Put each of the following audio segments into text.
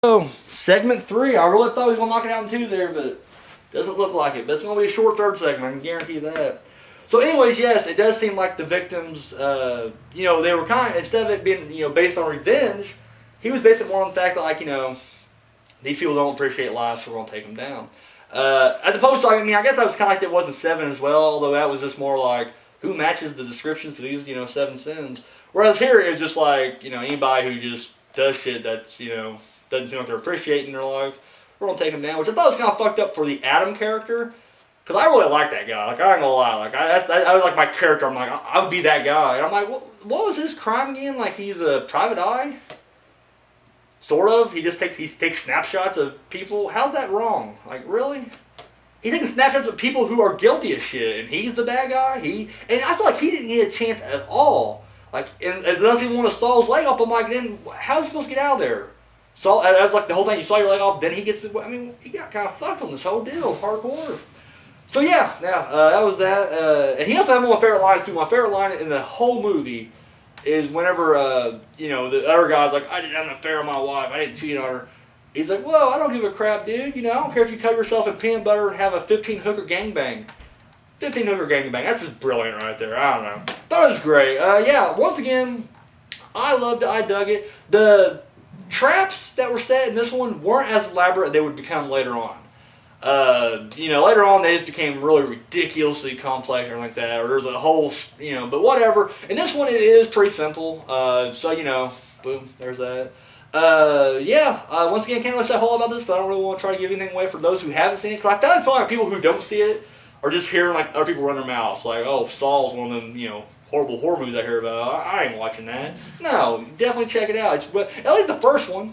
So, segment 3. I really thought he was going to knock it out in 2 there, but doesn't look like it. But it's going to be a short third segment, I can guarantee that. So anyways, yes, it does seem like the victims, they were kind of, instead of it being, based on revenge, he was based it more on the fact that, these people don't appreciate life, so we're going to take them down. As opposed to, I guess that was kind of like it wasn't 7 as well, although that was just more like, who matches the descriptions for these, 7 sins. Whereas here, it was just like, anybody who just does shit that's, doesn't seem like they're appreciating their life, we're going to take them down, which I thought was kind of fucked up for the Adam character. Because I really like that guy. Like, I ain't gonna lie. Like, I was like my character. I'm like, I would be that guy. And I'm like, what was his crime again? Like, he's a private eye? Sort of. He takes snapshots of people. How's that wrong? Like, really? He's taking snapshots of people who are guilty of shit, and he's the bad guy? And I feel like he didn't get a chance at all. Like, and unless he wanted to Saul's leg off, I'm like, then how's he supposed to get out of there? Saul, that's like the whole thing. You saw your leg off, then he gets the, he got kind of fucked on this whole deal. Hardcore. So yeah, that was that. And he also had one of my favorite lines too. My favorite line in the whole movie is whenever, the other guy's like, I didn't have an affair with my wife. I didn't cheat on her. He's like, well, I don't give a crap, dude. I don't care if you cover yourself in peanut butter and have a 15-hooker gangbang. 15-hooker gangbang. That's just brilliant right there. I don't know. Thought it was great. Once again, I loved it. I dug it. The traps that were set in this one weren't as elaborate as they would become later on. Later on they just became really ridiculously complex or like that, or there's a whole, but whatever. And this one, it is pretty simple. Boom, there's that. Once again, can't really say a whole lot about this, but I don't really want to try to give anything away for those who haven't seen it. Because I found like people who don't see it are just hearing like other people run their mouths, like, oh, Saul's one of them, horrible horror movies I hear about. I ain't watching that. No, definitely check it out. But at least the first one,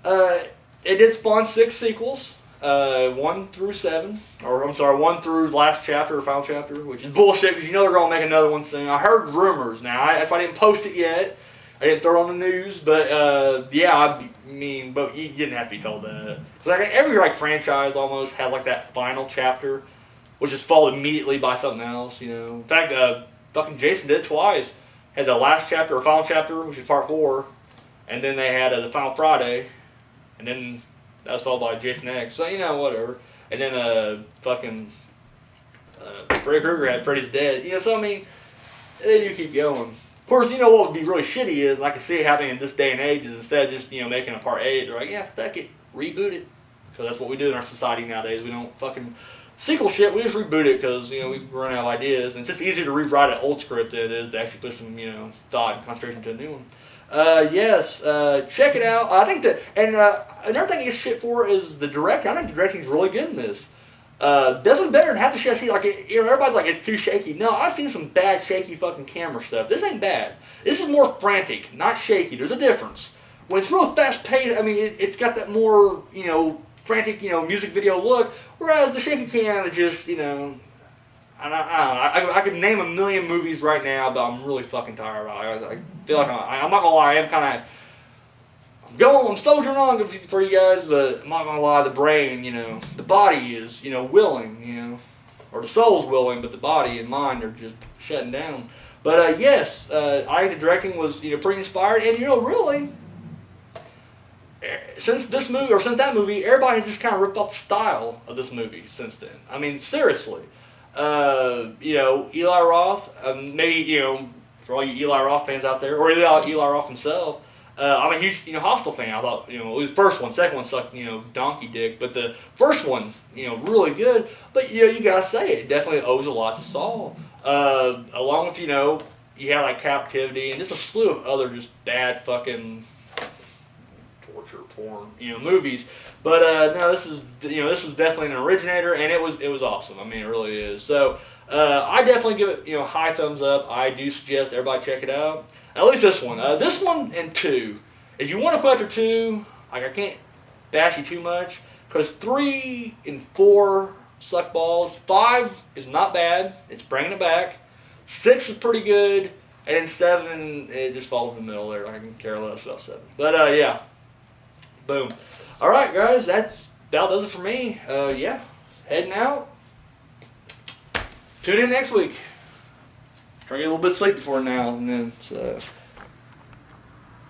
it did spawn 6 sequels. 1 through 7, or I'm sorry, 1 through last chapter or final chapter, which is bullshit because they're gonna make another one soon. I heard rumors. Now, if I didn't post it yet, I didn't throw it on the news, but but you didn't have to be told that. Because every franchise almost had like that final chapter, which is followed immediately by something else. In fact, fucking Jason did it twice. Had the last chapter or final chapter, which is part 4, and then they had the Final Friday, and then that was followed by Jason X. So, whatever. And then, Freddy Krueger had Freddy's Dead. They do keep going. Of course, what would be really shitty is, and I can see it happening in this day and age, is instead of just, making a part 8, they're like, yeah, fuck it, reboot it. So that's what we do in our society nowadays. We don't fucking sequel shit, we just reboot it because, we run out of ideas. And it's just easier to rewrite an old script than it is to actually put some, thought and concentration to a new one. Check it out. I think that, and another thing I get shit for is the directing. I think the directing is really good in this. Definitely better than half the shit I see. Like, everybody's like, it's too shaky. No, I've seen some bad, shaky fucking camera stuff. This ain't bad. This is more frantic, not shaky. There's a difference. When it's real fast paced, it's got that more, frantic, music video look, whereas the shaky cam is just, I could name a million movies right now, but I'm really fucking tired. I feel like I'm not gonna lie. I'm soldiering on for you guys, but I'm not gonna lie. The brain, the body is, willing, or the soul's willing, but the body and mind are just shutting down. But I think the directing was, pretty inspired, and really, since that movie, everybody has just kind of ripped off the style of this movie since then. Seriously. Eli Roth, maybe, for all you Eli Roth fans out there, or Eli Roth himself, I'm a huge, Hostel fan. I thought, it was the first one. Second one sucked, donkey dick. But the first one, really good. But, you gotta say it definitely owes a lot to Saul. Along with, you had, like, Captivity, and just a slew of other just bad fucking torture porn, movies. But no, this is definitely an originator, and it was awesome. It really is. So I definitely give it high thumbs up. I do suggest everybody check it out. At least this one. This one and 2. If you want to go after 2, I can't bash you too much, because 3 and 4 suck balls. 5 is not bad. It's bringing it back. 6 is pretty good, and then 7 it just falls in the middle there. I can care less about 7. But yeah. Boom. Alright, guys, that's about does it for me. Heading out. Tune in next week. Try to get a little bit of sleep before now, and then